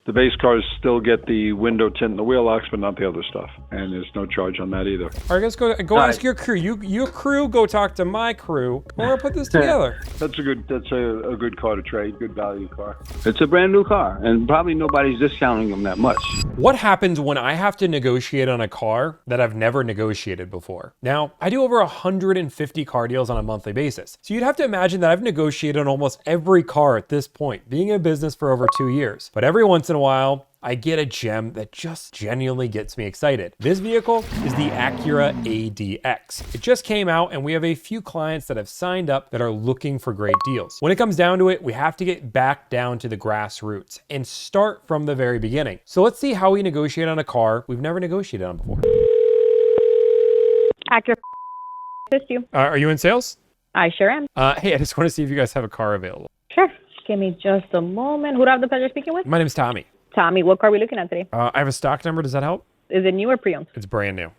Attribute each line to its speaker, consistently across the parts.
Speaker 1: The base cars still get the window tint and the wheel locks, but not the other stuff. And there's no charge on that either.
Speaker 2: All right, guys, go ask your crew. Your crew, go talk to my crew. We're gonna put this together.
Speaker 1: That's a good car to trade, good value car.
Speaker 3: It's a brand new car, and probably nobody's discounting them that much.
Speaker 2: What happens when I have to negotiate on a car that I've never negotiated before? Now, I do over 150 car deals on a monthly basis. So you'd have to imagine that I've negotiated on almost every car at this point, being in business for over 2 years. But every once in a while, I get a gem that just genuinely gets me excited. This vehicle is the Acura ADX. It just came out and we have a few clients that have signed up that are looking for great deals. When it comes down to it, we have to get back down to the grassroots and start from the very beginning. So let's see how we negotiate on a car we've never negotiated on before.
Speaker 4: Acura, assist you.
Speaker 2: Are you in sales?
Speaker 4: I sure am.
Speaker 2: Hey, I just want to see if you guys have a car available.
Speaker 4: Sure. Give me just a moment. Who do I have the pleasure of speaking with?
Speaker 2: My name's Tommy.
Speaker 4: Tommy, what car are we looking at today?
Speaker 2: I have a stock number. Does that help?
Speaker 4: Is it new or pre-owned?
Speaker 2: It's brand new.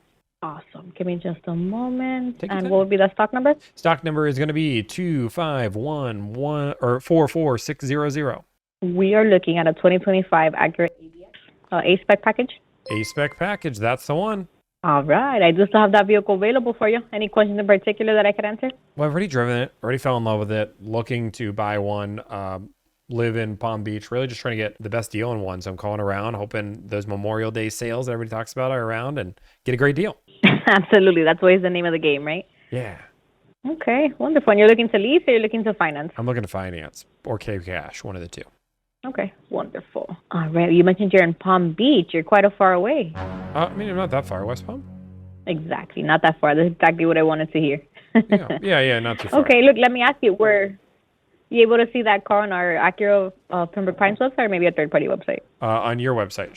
Speaker 4: Awesome. Give me just a moment.
Speaker 2: Take your
Speaker 4: And
Speaker 2: time.
Speaker 4: what would be the stock number?
Speaker 2: Stock number is going to be 2511 or 44600.
Speaker 4: We are looking at a 2025 Acura ADX A-Spec package.
Speaker 2: A-Spec package. That's the one.
Speaker 4: All right. I do still have that vehicle available for you. Any questions in particular that I could answer?
Speaker 2: Well, I've already driven it. Already fell in love with it. Looking to buy one. Live in Palm Beach. Really just trying to get the best deal on one. So I'm calling around, hoping those Memorial Day sales that everybody talks about are around and get a great deal.
Speaker 4: Absolutely. That's always the name of the game, right?
Speaker 2: Yeah.
Speaker 4: Okay. Wonderful. And you're looking to lease or you're looking to finance?
Speaker 2: I'm looking to finance or cash, one of the two.
Speaker 4: Okay. Wonderful. All right. You mentioned you're in Palm Beach. You're quite a far away.
Speaker 2: I mean, I'm not that far. West Palm?
Speaker 4: Exactly. Not that far. That's exactly what I wanted to hear.
Speaker 2: Yeah, not too far.
Speaker 4: Okay. Look, let me ask you, were you able to see that car on our Acura Pembroke Pines website or maybe a third-party website?
Speaker 2: On your website.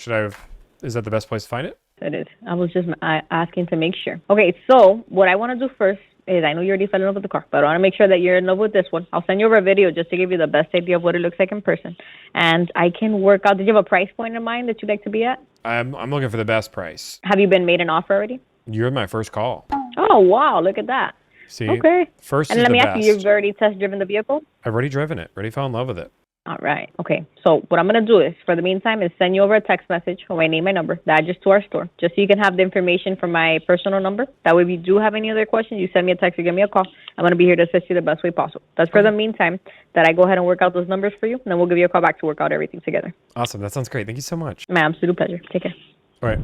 Speaker 2: Is that the best place to find it?
Speaker 4: It is. I was just asking to make sure. Okay, so what I want to do first is, I know you already fell in love with the car, but I want to make sure that you're in love with this one. I'll send you over a video just to give you the best idea of what it looks like in person. And I can work out, did you have a price point in mind that you'd like to be at?
Speaker 2: I'm looking for the best price.
Speaker 4: Have you been made an offer already?
Speaker 2: You're my first call.
Speaker 4: Oh, wow, look at that.
Speaker 2: See,
Speaker 4: okay.
Speaker 2: First
Speaker 4: and
Speaker 2: is
Speaker 4: let
Speaker 2: the
Speaker 4: me
Speaker 2: best.
Speaker 4: ask you, you've already test driven the vehicle?
Speaker 2: I've already driven it. Already fell in love with it.
Speaker 4: All right. Okay. So what I'm going to do is, for the meantime, is send you over a text message with my name and number, the address to our store, just so you can have the information from my personal number. That way, if you do have any other questions, you send me a text or give me a call. I'm going to be here to assist you the best way possible. That's for the meantime that I go ahead and work out those numbers for you, and then we'll give you a call back to work out everything together.
Speaker 2: Awesome. That sounds great. Thank you so much.
Speaker 4: My absolute pleasure. Take care.
Speaker 2: All right.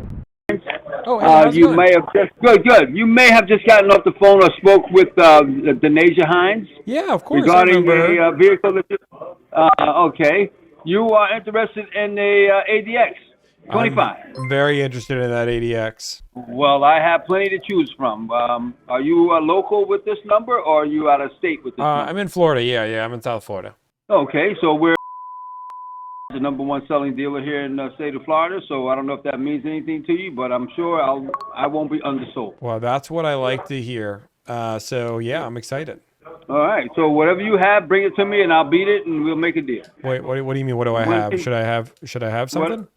Speaker 2: Oh, hey, how's it
Speaker 3: You
Speaker 2: going?
Speaker 3: may have just good. You may have just gotten off the phone or spoke with Denasia Hines
Speaker 2: Yeah, of course.
Speaker 3: regarding
Speaker 2: I remember.
Speaker 3: a vehicle that you. Okay, you are interested in a ADX 25.
Speaker 2: I'm very interested in that ADX.
Speaker 3: Well, I have plenty to choose from. Are you local with this number, or are you out of state with this number?
Speaker 2: I'm in Florida. Yeah, I'm in South Florida.
Speaker 3: Okay, so we're the #1 selling dealer here in the state of Florida, so I don't know if that means anything to you, but I'm sure I won't be undersold.
Speaker 2: Well, that's what I like to hear. So yeah, I'm excited.
Speaker 3: All right, so whatever you have, bring it to me, and I'll beat it, and we'll make a deal.
Speaker 2: Wait, what do you mean? What do I have? Should I have something?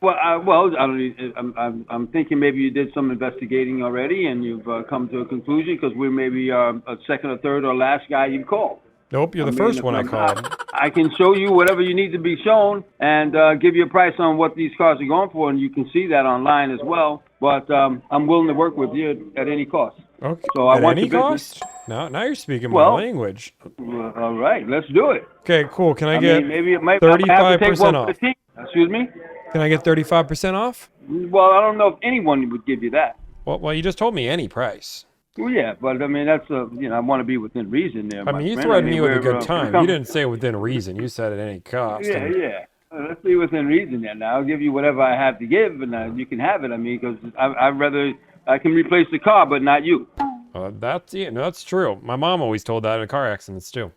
Speaker 3: I'm thinking maybe you did some investigating already, and you've come to a conclusion because we're maybe a second or third or last guy you called.
Speaker 2: Nope, you're the first one I called.
Speaker 3: I can show you whatever you need to be shown and give you a price on what these cars are going for, and you can see that online as well. But I'm willing to work with you at any cost.
Speaker 2: Okay.
Speaker 3: So I
Speaker 2: At
Speaker 3: want
Speaker 2: any
Speaker 3: your business.
Speaker 2: cost? Now you're speaking
Speaker 3: Well,
Speaker 2: my language.
Speaker 3: All right, let's do it.
Speaker 2: Okay, cool. Can I
Speaker 3: I
Speaker 2: get
Speaker 3: mean, maybe it might have to take
Speaker 2: 35% off?
Speaker 3: 115. Excuse me?
Speaker 2: Can I get 35% off?
Speaker 3: Well, I don't know if anyone would give you that.
Speaker 2: Well, you just told me any price.
Speaker 3: Well, yeah, but I mean, that's I want to be within reason there.
Speaker 2: I mean, you threatened me with a good time. You didn't say within reason. You said at any cost.
Speaker 3: Yeah. Let's be within reason then. Now, I'll give you whatever I have to give, and you can have it. I mean, because I'd rather I can replace the car, but not you.
Speaker 2: That's true. My mom always told that in car accidents too.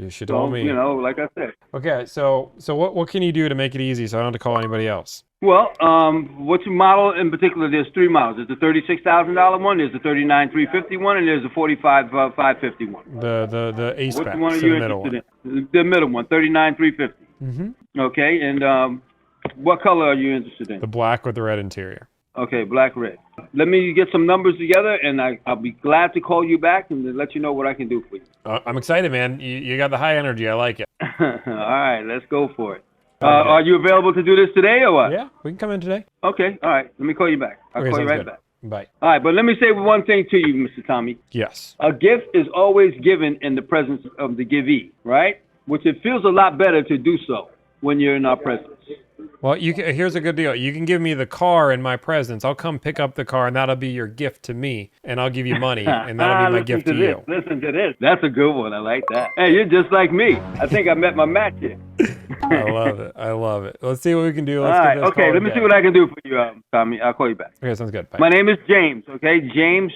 Speaker 2: She told me.
Speaker 3: Like I said.
Speaker 2: Okay, so what can you do to make it easy so I don't have to call anybody else?
Speaker 3: Well, what's your model in particular? There's three models. There's the $36,000 one, there's the $39,350 one, and there's the $45,550 one.
Speaker 2: The A-Spec.
Speaker 3: Which one are you interested in? The middle one, $39,350.
Speaker 2: Mm-hmm.
Speaker 3: Okay, and what color are you interested in?
Speaker 2: The black with the red interior.
Speaker 3: Okay, black, red. Let me get some numbers together, and I'll be glad to call you back and let you know what I can do for you.
Speaker 2: I'm excited, man. You got the high energy. I like it.
Speaker 3: All right, let's go for it. Are you available to do this today or what?
Speaker 2: Yeah, we can come in today.
Speaker 3: Okay, all right. Let me call you back. I'll
Speaker 2: Okay,
Speaker 3: call you
Speaker 2: sounds
Speaker 3: right
Speaker 2: good.
Speaker 3: back.
Speaker 2: Bye.
Speaker 3: All right, but let me say one thing to you, Mr. Tommy.
Speaker 2: Yes.
Speaker 3: A gift is always given in the presence of the givee, right? Which it feels a lot better to do so when you're in our presence.
Speaker 2: Well, here's a good deal. You can give me the car in my presence. I'll come pick up the car, and that'll be your gift to me, and I'll give you money, and that'll be my gift to you.
Speaker 3: Listen to this. That's a good one. I like that. Hey, you're just like me. I think I met my match here.
Speaker 2: I love it. I love it. Let's see what we can do. Let's
Speaker 3: All right.
Speaker 2: get this
Speaker 3: Okay.
Speaker 2: call
Speaker 3: Let me
Speaker 2: today.
Speaker 3: see what I can do for you, Tommy. I'll call you back.
Speaker 2: Okay, sounds good. Bye.
Speaker 3: My name is James. Okay, James.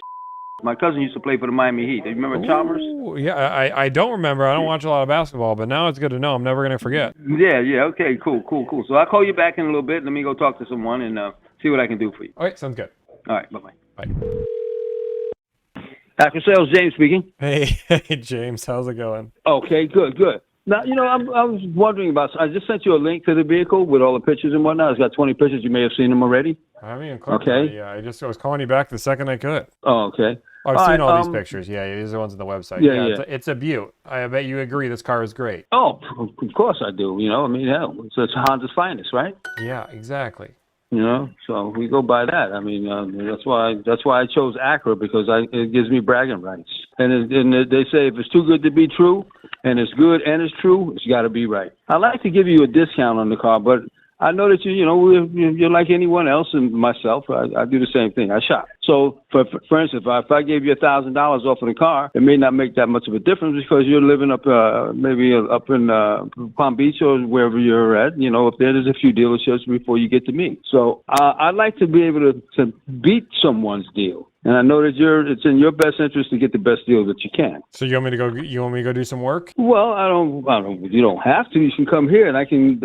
Speaker 3: My cousin used to play for the Miami Heat. Do you remember Chalmers?
Speaker 2: Ooh, yeah, I don't remember. I don't watch a lot of basketball, but now it's good to know. I'm never going to forget.
Speaker 3: Yeah. Okay. Cool. So I'll call you back in a little bit. Let me go talk to someone and see what I can do for you.
Speaker 2: Okay, sounds good.
Speaker 3: All right. Bye-bye.
Speaker 2: Bye.
Speaker 3: After Sales, James speaking.
Speaker 2: Hey, James, how's it going?
Speaker 3: Okay. Good. Now, I was wondering about. I just sent you a link to the vehicle with all the pictures and whatnot. It's got 20 pictures. You may have seen them already.
Speaker 2: I mean,
Speaker 3: Okay.
Speaker 2: Yeah, I was calling you back the second I could.
Speaker 3: Oh, okay.
Speaker 2: I've
Speaker 3: All
Speaker 2: seen
Speaker 3: right,
Speaker 2: all these pictures. Yeah, these are the ones on the website.
Speaker 3: Yeah.
Speaker 2: It's a beaut. I bet you agree this car is great.
Speaker 3: Oh, of course I do. Hell, it's Honda's finest, right?
Speaker 2: Yeah, exactly.
Speaker 3: So we go by that. I mean, that's why I chose Acura, because it gives me bragging rights. And they say if it's too good to be true, and it's good and it's true, it's got to be right. I'd like to give you a discount on the car, but I know that you're like anyone else, and myself. I do the same thing. I shop. So, for instance, if I gave you $1,000 off of the car, it may not make that much of a difference because you're living maybe up in Palm Beach or wherever you're at. If there's a few dealerships before you get to me. So I'd like to be able to beat someone's deal. And I know that it's in your best interest to get the best deal that you can.
Speaker 2: So you want me to go do some work?
Speaker 3: Well, I don't. You don't have to. You can come here, and I can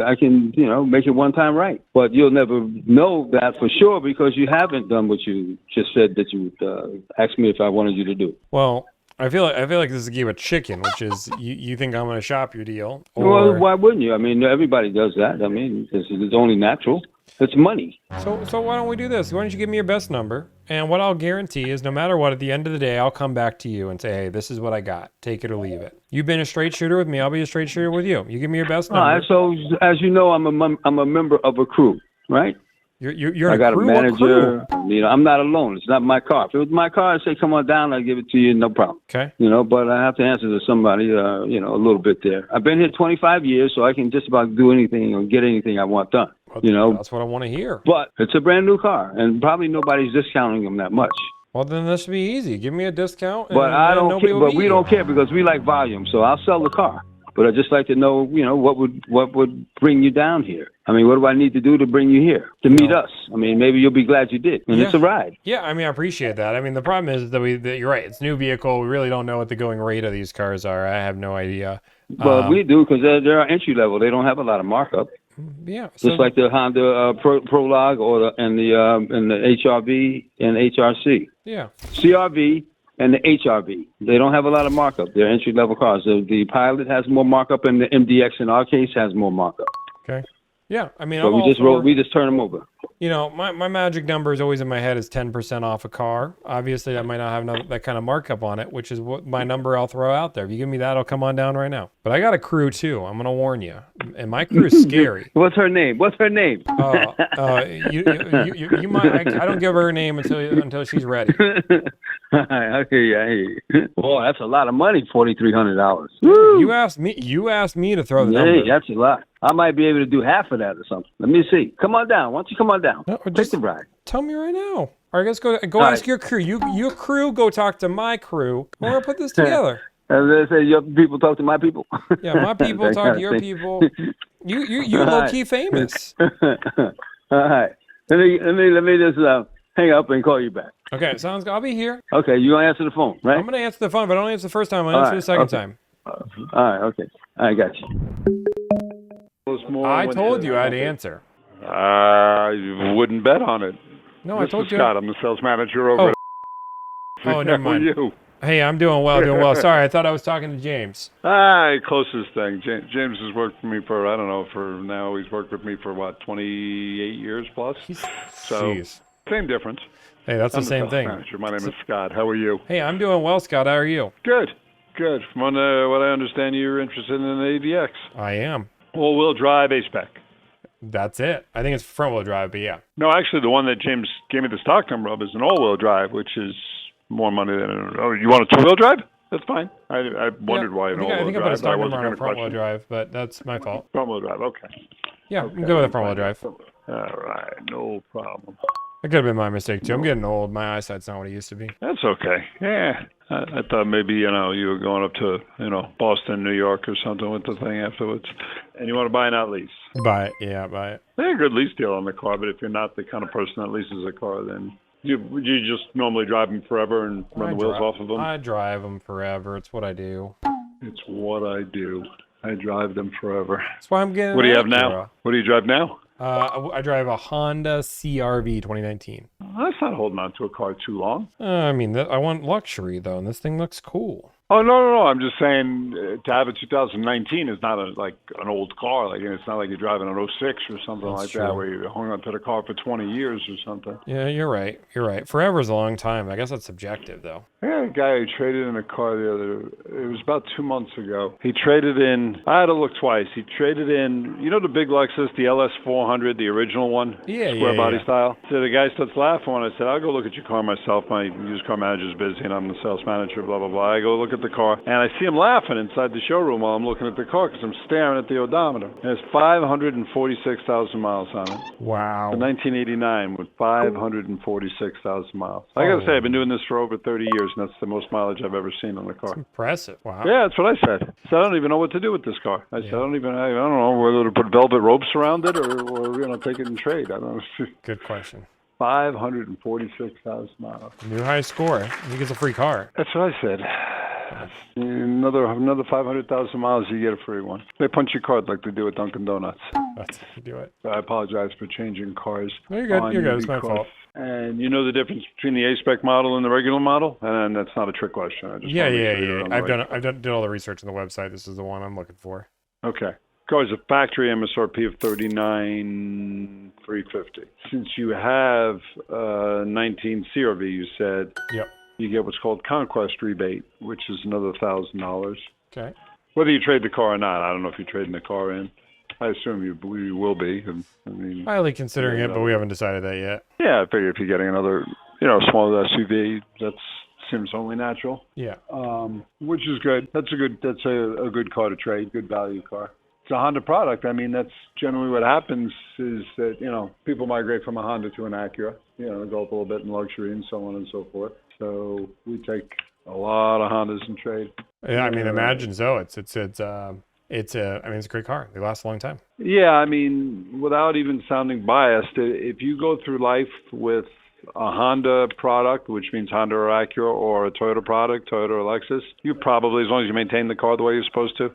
Speaker 3: make it one time right. But you'll never know that for sure because you haven't done what you just said that you would ask me if I wanted you to do.
Speaker 2: Well, I feel like this is a game of chicken, which is you think I'm going to shop your deal.
Speaker 3: Well, why wouldn't you? I mean, everybody does that. I mean, it's only natural. It's money.
Speaker 2: So why don't we do this? Why don't you give me your best number? And what I'll guarantee is no matter what, at the end of the day, I'll come back to you and say, hey, this is what I got. Take it or leave it. You've been a straight shooter with me. I'll be a straight shooter with you. You give me your best number.
Speaker 3: All right. So as you know, I'm a member of a crew, right?
Speaker 2: You're
Speaker 3: I got
Speaker 2: a crew?
Speaker 3: a manager. I'm not alone. It's not my car. If it was my car, I'd say, come on down. I'll give it to you. No problem.
Speaker 2: Okay.
Speaker 3: But I have to answer to somebody, a little bit there. I've been here 25 years, so I can just about do anything or get anything I want done.
Speaker 2: That's what I want to hear.
Speaker 3: But it's a brand new car, and probably nobody's discounting them that much.
Speaker 2: Well, then this should be easy. Give me a discount.
Speaker 3: But I don't care. But we don't care because we like volume. So I'll sell the car. But I'd just like to know, what would bring you down here? I mean, what do I need to do to bring you here, to meet us? I mean, maybe you'll be glad you did. And it's a ride.
Speaker 2: Yeah, I mean, I appreciate that. I mean, the problem is that you're right. It's a new vehicle. We really don't know what the going rate of these cars are. I have no idea.
Speaker 3: But we do because they're entry level. They don't have a lot of markup.
Speaker 2: Yeah.
Speaker 3: Just like the Honda Prologue and the HRV and HRC.
Speaker 2: Yeah.
Speaker 3: CRV and the HRV. They don't have a lot of markup. They're entry-level cars. The Pilot has more markup, and the MDX, in our case, has more markup.
Speaker 2: Okay. Yeah, I mean,
Speaker 3: so we just turn them over.
Speaker 2: My magic number is always in my head is 10% off a car. Obviously, that might not have that kind of markup on it, which is what my number I'll throw out there. If you give me that, I'll come on down right now. But I got a crew too. I'm gonna warn you, and my crew is scary.
Speaker 3: What's her name? You
Speaker 2: might. I don't give her name until she's ready.
Speaker 3: I hear you. Boy, that's a lot of money. $4,300.
Speaker 2: You asked me. You asked me to throw the number.
Speaker 3: Hey, that's a lot. I might be able to do half of that or something. Let me see. Come on down. Why don't you come on down?
Speaker 2: No,
Speaker 3: Take the ride.
Speaker 2: Tell me right now. All right, let's go ask
Speaker 3: right.
Speaker 2: your crew. Your crew, go talk to my crew. We're going to put this together.
Speaker 3: As they say, your people talk to my people.
Speaker 2: Yeah, my people talk to your people. You're low-key famous.
Speaker 3: All right. Let me just hang up and call you back.
Speaker 2: Okay, sounds good. I'll be here.
Speaker 3: Okay, you're going to answer the phone, right?
Speaker 2: I'm going to answer the phone. If I don't answer the first time, I'll answer the second time.
Speaker 3: All right, okay. I got you.
Speaker 2: I told you I'd answer.
Speaker 1: I wouldn't bet on it.
Speaker 2: No,
Speaker 1: this
Speaker 2: I told
Speaker 1: is
Speaker 2: you.
Speaker 1: Scott. I'm the sales manager over at...
Speaker 2: Oh, never mind.
Speaker 1: How are you?
Speaker 2: Hey, I'm doing well. Sorry, I thought I was talking to James.
Speaker 1: Closest thing. James has worked for me for, I don't know, he's worked with me for, 28 years plus?
Speaker 2: Jeez.
Speaker 1: Same difference.
Speaker 2: Hey, that's
Speaker 1: I'm
Speaker 2: the same thing.
Speaker 1: Manager. My name is Scott. How are you?
Speaker 2: Hey, I'm doing well, Scott. How are you?
Speaker 1: Good. From what I understand, you're interested in an ADX.
Speaker 2: I am.
Speaker 1: All-wheel drive A-Spec.
Speaker 2: That's it. I think it's front wheel drive, but yeah.
Speaker 1: No, actually, the one that James gave me the stock number of is an all-wheel drive, which is more money than. Oh, you want a two-wheel drive? That's fine. I wondered why an all-wheel drive.
Speaker 2: I think I put a stock number on a
Speaker 1: gonna
Speaker 2: front wheel
Speaker 1: question.
Speaker 2: drive, but that's my fault.
Speaker 1: Front-wheel drive, okay.
Speaker 2: Yeah,
Speaker 1: Okay,
Speaker 2: we can go with a front wheel drive.
Speaker 1: All right, no problem.
Speaker 2: That could have been my mistake too. I'm getting old. My eyesight's not what it used to be.
Speaker 1: That's okay. Yeah, I thought maybe you were going up to Boston, New York, or something with the thing afterwards, and you want to buy and not lease.
Speaker 2: Buy it. Yeah, buy it.
Speaker 1: They a good lease deal on the car, but if you're not the kind of person that leases a car, then you just normally drive them forever and run the wheels off of them.
Speaker 2: I drive them forever. It's what I do.
Speaker 1: It's what I do. I drive them forever.
Speaker 2: That's why I'm getting.
Speaker 1: What do you have now? What do you drive now?
Speaker 2: I drive a Honda CR-V 2019.
Speaker 1: That's not holding on to a car too long.
Speaker 2: I mean, I want luxury though, and this thing looks cool.
Speaker 1: Oh, no. I'm just saying to have a 2019 is not like an old car. Like it's not like you're driving an 06 or something
Speaker 2: That's
Speaker 1: like
Speaker 2: true.
Speaker 1: that where you hung on to the car for 20 years or something.
Speaker 2: Yeah, you're right. Forever is a long time. I guess that's subjective though.
Speaker 1: I had a guy who traded in a car it was about 2 months ago. He traded in, I had to look twice. He traded in, the big Lexus, the LS400, the original one? Square body style. So the guy starts laughing when I said, I'll go look at your car myself. My used car manager's busy and I'm the sales manager, blah, blah, blah. I go look at the car and I see him laughing inside the showroom while I'm looking at the car because I'm staring at the odometer. And it's 546,000 miles on it.
Speaker 2: Wow.
Speaker 1: The 1989 with 546,000 miles. I gotta say, I've been doing this for over 30 years, and that's the most mileage I've ever seen on the car.
Speaker 2: Impressive. Wow.
Speaker 1: Yeah, that's what I said. So I don't even know what to do with this car. I said, I don't know whether to put velvet ropes around it or take it in trade. I don't know.
Speaker 2: Good question.
Speaker 1: 546,000 miles.
Speaker 2: New high score. I think it's a free car.
Speaker 1: That's what I said. Another 500,000 miles, you get a free one. They punch your card like they do at Dunkin' Donuts.
Speaker 2: That's how you do it.
Speaker 1: I apologize for changing cars.
Speaker 2: No, you're good. You're good. It's my fault.
Speaker 1: And you know the difference between the A-Spec model and the regular model? And that's not a trick question. I just
Speaker 2: Yeah.
Speaker 1: I've
Speaker 2: did all the research on the website. This is the one I'm looking for.
Speaker 1: Okay. Car's a factory MSRP of $39,350. Since you have 19 CRV, you said.
Speaker 2: Yep.
Speaker 1: You get what's called Conquest rebate, which is another $1,000.
Speaker 2: Okay.
Speaker 1: Whether you trade the car or not, I don't know if you're trading the car in. I assume you will be. I mean,
Speaker 2: Highly considering it, but we haven't decided that yet.
Speaker 1: Yeah, I figure if you're getting another, smaller SUV, that seems only natural.
Speaker 2: Yeah.
Speaker 1: Which is good. That's a good car to trade, good value car. It's a Honda product. I mean, that's generally what happens is that, people migrate from a Honda to an Acura, go up a little bit in luxury and so on and so forth. So we take a lot of Hondas in trade.
Speaker 2: Yeah, I mean, imagine so. It's a great car. They last a long time.
Speaker 1: Yeah, I mean, without even sounding biased, if you go through life with a Honda product, which means Honda or Acura, or a Toyota product, Toyota or Lexus, you probably, as long as you maintain the car the way you're supposed to,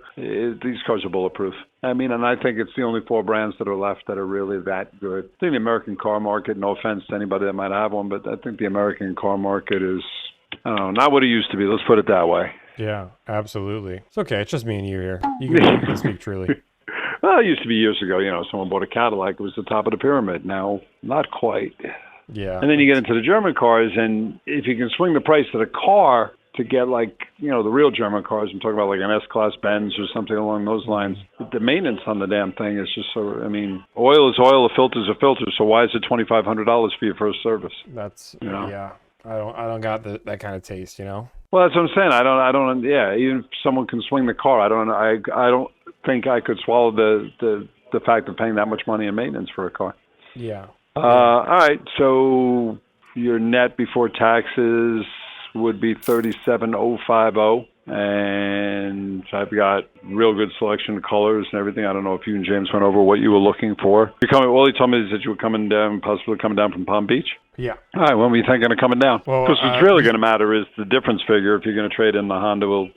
Speaker 1: these cars are bulletproof. I mean, and I think it's the only 4 brands that are left that are really that good. I think the American car market, no offense to anybody that might have one, but I think the American car market is, I don't know, not what it used to be. Let's put it that way.
Speaker 2: Yeah, absolutely. It's okay. It's just me and you here. You can speak truly.
Speaker 1: Well, it used to be years ago, someone bought a Cadillac. It was the top of the pyramid. Now, not quite.
Speaker 2: Yeah.
Speaker 1: And then you get into the German cars, and if you can swing the price of the car to get the real German cars, I'm talking about like an S-Class Benz or something along those lines, the maintenance on the damn thing is just so, I mean, oil is oil, a filter is a filter, so why is it $2,500 for your first service?
Speaker 2: That's, yeah. I don't got that kind of taste,
Speaker 1: Well, that's what I'm saying. I don't, even if someone can swing the car, I don't think I could swallow the fact of paying that much money in maintenance for a car.
Speaker 2: Yeah.
Speaker 1: All right, so your net before taxes would be $37,050, and I've got real good selection of colors and everything. I don't know if you and James went over what you were looking for. All he told me is that you were possibly coming down from Palm Beach.
Speaker 2: Yeah.
Speaker 1: All right, when were you thinking of coming down?
Speaker 2: Well,
Speaker 1: because what's really going to matter is the difference figure. If you're going to trade in the Honda, we'll,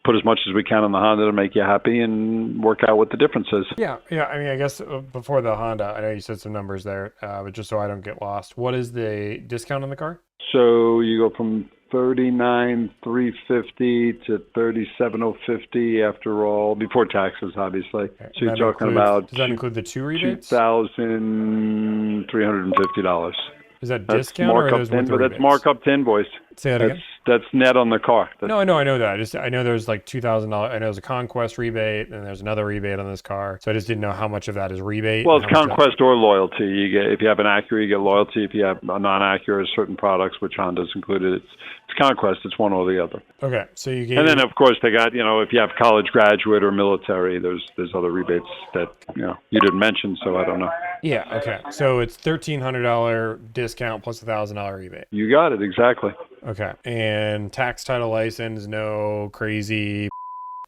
Speaker 1: put as much as we can on the Honda to make you happy and work out what the difference is.
Speaker 2: Yeah. I mean, I guess before the Honda, I know you said some numbers there, but just so I don't get lost, what is the discount on the car?
Speaker 1: So you go from $39,350 to $37,050 after all, before taxes, obviously.
Speaker 2: Okay.
Speaker 1: So you're talking about
Speaker 2: does that include the 2 rebates?
Speaker 1: $2,350.
Speaker 2: Is that
Speaker 1: That's
Speaker 2: discount or
Speaker 1: markup
Speaker 2: is that with the
Speaker 1: but
Speaker 2: rebates?
Speaker 1: that's markup to invoice.
Speaker 2: Say that again.
Speaker 1: that's net on the car.
Speaker 2: No, I know that. I know there's like $2,000. I know there's a conquest rebate, and there's another rebate on this car. So I just didn't know how much of that is rebate.
Speaker 1: Well, it's conquest or loyalty. You get, if you have an Acura, you get loyalty. If you have a non-Acura, certain products, which Honda's included, it's conquest. It's one or the other.
Speaker 2: Okay, so you gave.
Speaker 1: And then of course they got, if you have college graduate or military, there's other rebates that you didn't mention. So I don't know.
Speaker 2: Yeah. Okay. So it's $1,300 discount plus $1,000 rebate.
Speaker 1: You got it exactly.
Speaker 2: Okay. And tax, title, license, no crazy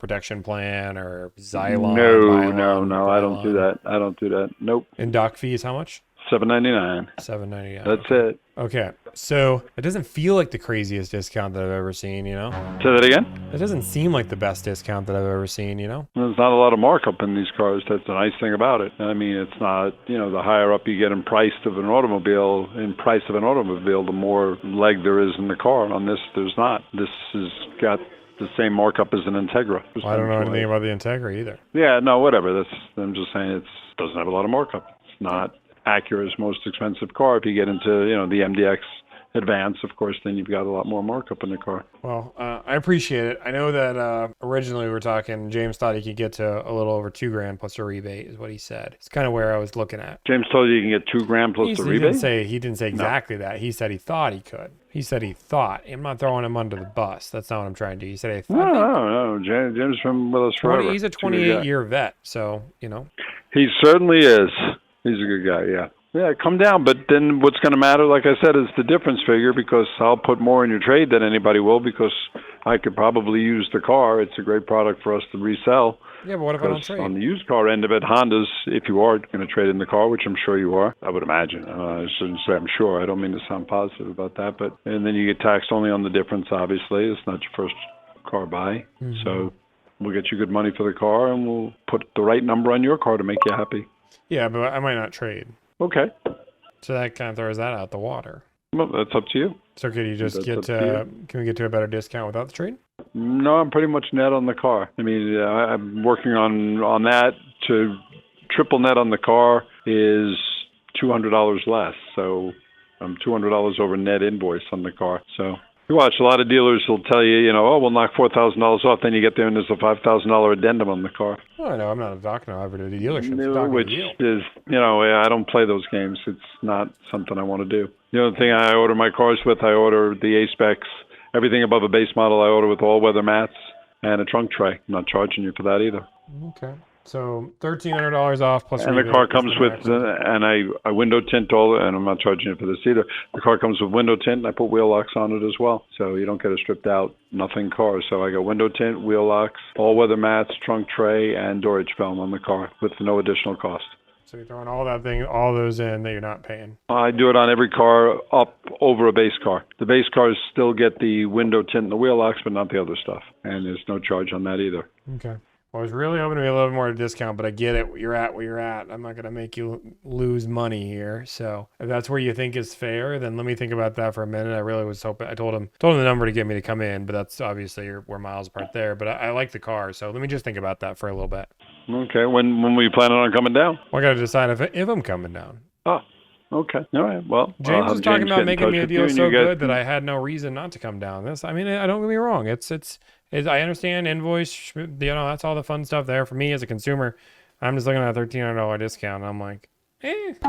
Speaker 2: protection plan or Xylon.
Speaker 1: No. I don't do that. Nope.
Speaker 2: And doc fees, how much?
Speaker 1: $7.99.
Speaker 2: $7.99.
Speaker 1: That's it.
Speaker 2: Okay. So it doesn't feel like the craziest discount that I've ever seen,
Speaker 1: Say that again?
Speaker 2: It doesn't seem like the best discount that I've ever seen,
Speaker 1: There's not a lot of markup in these cars. That's the nice thing about it. I mean, it's not, the higher up you get in price of an automobile, the more leg there is in the car. On this, there's not. This has got the same markup as an Integra.
Speaker 2: Well, I don't know anything about the Integra either.
Speaker 1: Yeah, no, whatever. I'm just saying it doesn't have a lot of markup. It's not Acura's most expensive car. If you get into, the MDX Advance, of course, then you've got a lot more markup in the car.
Speaker 2: Well, I appreciate it. I know that originally we were talking, James thought he could get to a little over $2,000 plus a rebate is what he said. It's kind of where I was looking at.
Speaker 1: James told you can get $2,000 plus a rebate?
Speaker 2: He didn't say exactly that. He said he thought he could. He said he thought. I'm not throwing him under the bus. That's not what I'm trying to do. He said he thought.
Speaker 1: No. James been with us forever.
Speaker 2: He's a 28-year vet, so,
Speaker 1: He certainly is. He's a good guy, yeah. Yeah, come down, but then what's going to matter, like I said, is the difference figure, because I'll put more in your trade than anybody will, because I could probably use the car. It's a great product for us to resell.
Speaker 2: Yeah, but what if I don't trade?
Speaker 1: On the used car end of it, Hondas, if you are going to trade in the car, which I'm sure you are, I would imagine. I shouldn't say I'm sure. I don't mean to sound positive about that, and then you get taxed only on the difference, obviously. It's not your first car buy. Mm-hmm. So we'll get you good money for the car, and we'll put the right number on your car to make you happy.
Speaker 2: Yeah, but I might not trade.
Speaker 1: Okay.
Speaker 2: So that kind of throws that out the water.
Speaker 1: Well, that's up to you.
Speaker 2: So could you just can we get to a better discount without the trade?
Speaker 1: No, I'm pretty much net on the car. I mean, I'm working on that. To triple net on the car is $200 less. So I'm $200 over net invoice on the car. So you watch, a lot of dealers will tell you, we'll knock $4,000 off. Then you get there and there's a $5,000 addendum on the car.
Speaker 2: Oh, I know. I'm not talking over to the dealership.
Speaker 1: Which is, I don't play those games. It's not something I want to do. The other thing I order my cars with, I order the A-specs. Everything above a base model I order with all-weather mats and a trunk tray. I'm not charging you for that either.
Speaker 2: Okay. So $1,300 off plus.
Speaker 1: And the car comes with, and I window tint all, and I'm not charging you for this either. The car comes with window tint, and I put wheel locks on it as well. So you don't get a stripped out, nothing car. So I got window tint, wheel locks, all-weather mats, trunk tray, and storage film on the car with no additional cost.
Speaker 2: So you're throwing all those in that you're not paying.
Speaker 1: I do it on every car up over a base car. The base cars still get the window tint and the wheel locks, but not the other stuff. And there's no charge on that either.
Speaker 2: Okay. Well, I was really hoping to be a little more discount, but I get it. You're at where you're at. I'm not going to make you lose money here. So if that's where you think is fair, then let me think about that for a minute. I really was hoping. I told him the number to get me to come in, but that's obviously we're miles apart there. But I like the car, so let me just think about that for a little bit.
Speaker 1: Okay. When were you planning on coming down?
Speaker 2: Well, I got to decide if I'm coming down.
Speaker 1: Oh. Okay. All right. Well,
Speaker 2: James was talking about making me a deal so good that I had no reason not to come down. I don't get me wrong. I understand invoice, that's all the fun stuff there. For me as a consumer, I'm just looking at a $1,300 discount. And I'm like, it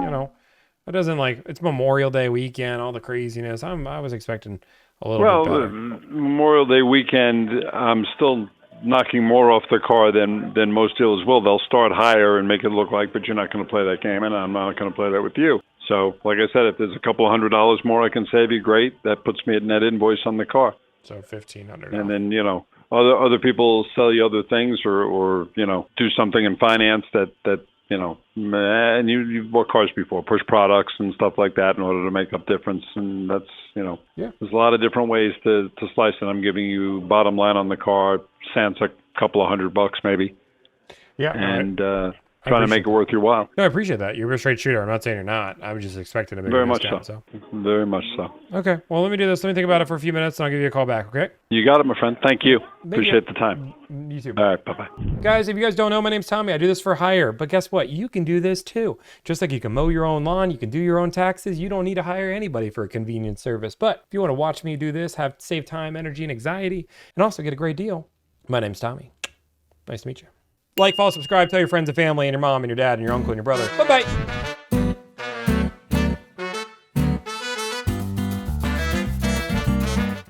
Speaker 2: doesn't it's Memorial Day weekend, all the craziness. I was expecting a little bit better.
Speaker 1: Memorial Day weekend, I'm still knocking more off the car than most dealers will. They'll start higher and make it look like, but you're not going to play that game, and I'm not going to play that with you. So, like I said, if there's a couple $100 more I can save you, great. That puts me at net invoice on the car.
Speaker 2: So $1,500.
Speaker 1: And then, other people sell you other things or do something in finance that and you've bought cars before, push products and stuff like that in order to make up difference. And that's, there's a lot of different ways to slice it. I'm giving you bottom line on the car, sans a couple of $100 maybe.
Speaker 2: Yeah.
Speaker 1: And trying to make it worth your while.
Speaker 2: No, I appreciate that. You're a straight shooter. I'm not saying you're not. I was just expecting a bigger
Speaker 1: Very much
Speaker 2: discount,
Speaker 1: so. Very much so.
Speaker 2: Okay. Well, let me do this. Let me think about it for a few minutes, and I'll give you a call back, okay?
Speaker 1: You got it, my friend. Thank you. Appreciate the time.
Speaker 2: You too.
Speaker 1: All right. Bye-bye.
Speaker 2: Guys, if you guys don't know, my name's Tommy. I do this for hire. But guess what? You can do this too. Just like you can mow your own lawn, you can do your own taxes. You don't need to hire anybody for a convenient service. But if you want to watch me do this, save time, energy, and anxiety, and also get a great deal, my name's Tommy. Nice to meet you. Like, follow, subscribe, tell your friends and family, and your mom, and your dad, and your uncle, and your brother. Bye-bye.